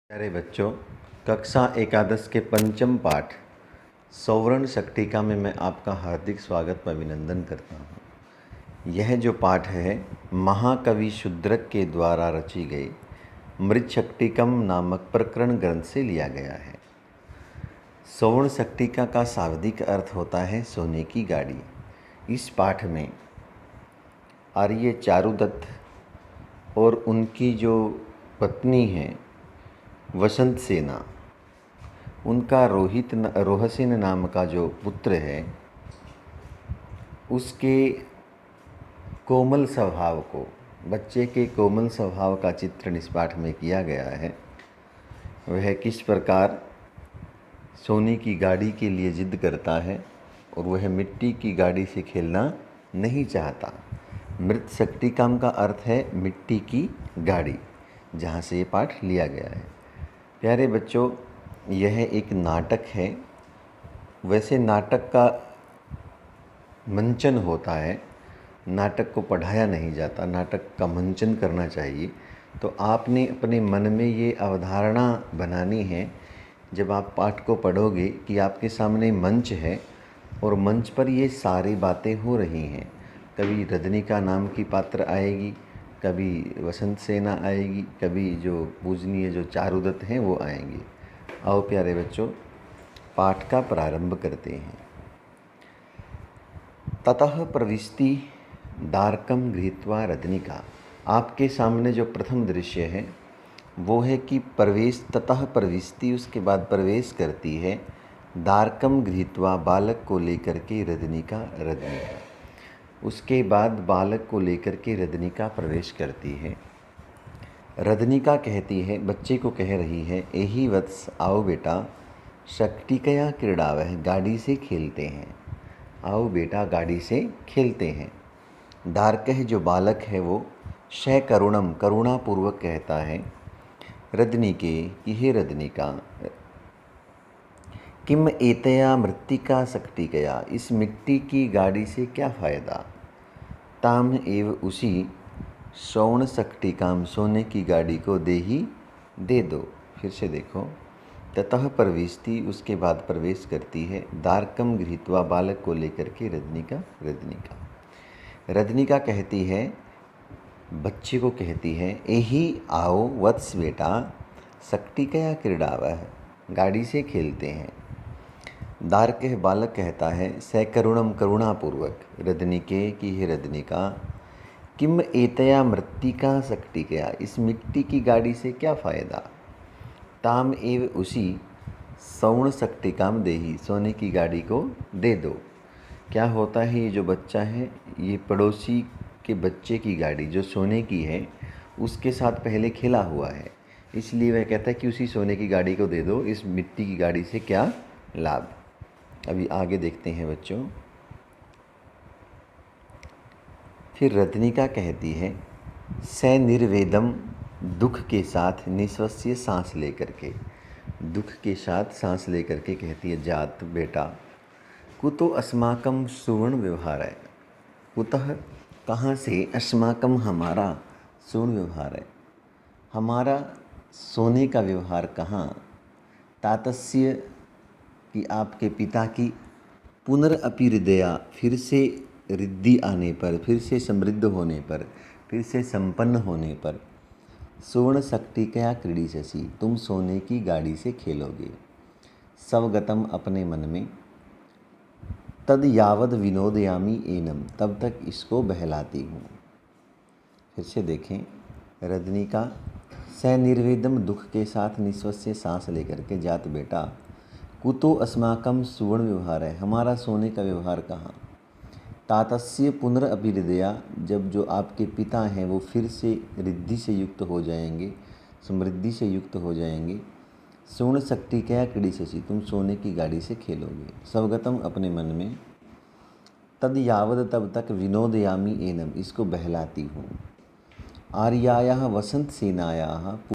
प्यारे बच्चों, कक्षा एकादश के पंचम पाठ सौवर्ण शक्तिका में मैं आपका हार्दिक स्वागत व अभिनंदन करता हूँ। यह जो पाठ है महाकवि शूद्रक के द्वारा रची गई मृत शक्तिकम नामक प्रकरण ग्रंथ से लिया गया है। सौवर्ण शक्तिका का शाब्दिक अर्थ होता है सोने की गाड़ी। इस पाठ में आर्य चारुदत्त और उनकी जो पत्नी है वसंत सेना, उनका रोहसेन नाम का जो पुत्र है, उसके कोमल स्वभाव को, बच्चे के कोमल स्वभाव का चित्रण इस पाठ में किया गया है। वह किस प्रकार सोने की गाड़ी के लिए जिद करता है और वह मिट्टी की गाड़ी से खेलना नहीं चाहता। मृत शक्तिकाम का अर्थ है मिट्टी की गाड़ी, जहाँ से ये पाठ लिया गया है। प्यारे बच्चों, यह एक नाटक है। वैसे नाटक का मंचन होता है, नाटक को पढ़ाया नहीं जाता, नाटक का मंचन करना चाहिए। तो आपने अपने मन में ये अवधारणा बनानी है जब आप पाठ को पढ़ोगे कि आपके सामने मंच है और मंच पर ये सारी बातें हो रही हैं। कभी रजनीका नाम की पात्र आएगी, कभी वसंत सेना आएगी, कभी जो पूजनीय जो चारुदत्त हैं वो आएंगे। आओ प्यारे बच्चों, पाठ का प्रारंभ करते हैं। ततः प्रविष्टि दारकम गृहीत्वा रजनीका। आपके सामने जो प्रथम दृश्य है वो है कि प्रवेश, ततः प्रविष्टि, उसके बाद प्रवेश करती है दारकम गृहीत्वा, बालक को लेकर के रजनीका। उसके बाद बालक को लेकर के रजनीका प्रवेश करती है। रजनीका कहती है, बच्चे को कह रही है, एही वत्स, आओ बेटा, शक्तिकया क्रीड़ावह, गाड़ी से खेलते हैं। आओ बेटा, गाड़ी से खेलते हैं। दारकह, जो बालक है वो करुणम, करुणापूर्वक कहता है रजनीके कि हे रजनीका, किम एतया मृत्तिका शक्तिकया, इस मिट्टी की गाड़ी से क्या फ़ायदा। ताम एव, उसी सौवर्ण शक्तिकाम, सोने की गाड़ी को दे दो। फिर से देखो, ततः प्रविष्टि, उसके बाद प्रवेश करती है, दारकम गृहीत्वा, बालक को लेकर के रजनीका कहती है, बच्चे को कहती है, एही आओ वत्स बेटा, शक्तिकया क्रीड़ावह, गाड़ी से खेलते हैं। दारकह, बालक कहता है, सकरुणम, करुणापूर्वक, रजनीके कि हे रजनीका, किम एतया मृत्तिका शक्तिकया, इस मिट्टी की गाड़ी से क्या फ़ायदा। ताम एव, उसी सौवर्ण शक्तिकाम देही, सोने की गाड़ी को दे दो। क्या होता है, ये जो बच्चा है ये पड़ोसी के बच्चे की गाड़ी जो सोने की है उसके साथ पहले खेला हुआ है, इसलिए वह कहता है कि उसी सोने की गाड़ी को दे दो, इस मिट्टी की गाड़ी से क्या लाभ। अभी आगे देखते हैं बच्चों। फिर रजनीका कहती है, निर्वेदम, दुख के साथ, निश्वस्य, सांस लेकर के, दुख के साथ सांस लेकर के कहती है, जात बेटा, कुतो अस्माकम सुवर्ण व्यवहार है। कुतः, कहाँ से, अस्माकम, हमारा, सुवर्ण व्यवहार है, हमारा सोने का व्यवहार कहाँ। तातस्य, कि आपके पिता की, पुनरअपि हृदया, फिर से रिद्धि आने पर, फिर से समृद्ध होने पर, फिर से संपन्न होने पर, सुवर्ण शक्तिकया क्रीडिष्यसि, तुम सोने की गाड़ी से खेलोगे। स्वगतम, अपने मन में, तद यावद विनोदयामी एनम, तब तक इसको बहलाती हूँ। फिर से देखें, रजनीका निर्वेदम, दुख के साथ, निश्वस्य, सांस लेकर के, जात बेटा, कुतो अस्माकम सुवर्ण व्यवहार है, हमारा सोने का व्यवहार कहाँ। तातस्य पुनरअपि हृदया, जब जो आपके पिता हैं वो फिर से रिद्धि से युक्त हो जाएंगे, समृद्धि से युक्त हो जाएंगे। सुवर्ण शक्तिकया क्रीडिष्यसि, तुम सोने की गाड़ी से खेलोगे। स्वगतम, अपने मन में, तद यावद, तब तक, विनोदयामी एनम, इसको बहलाती हूँ। आर्यायाः वसंत सेनायाः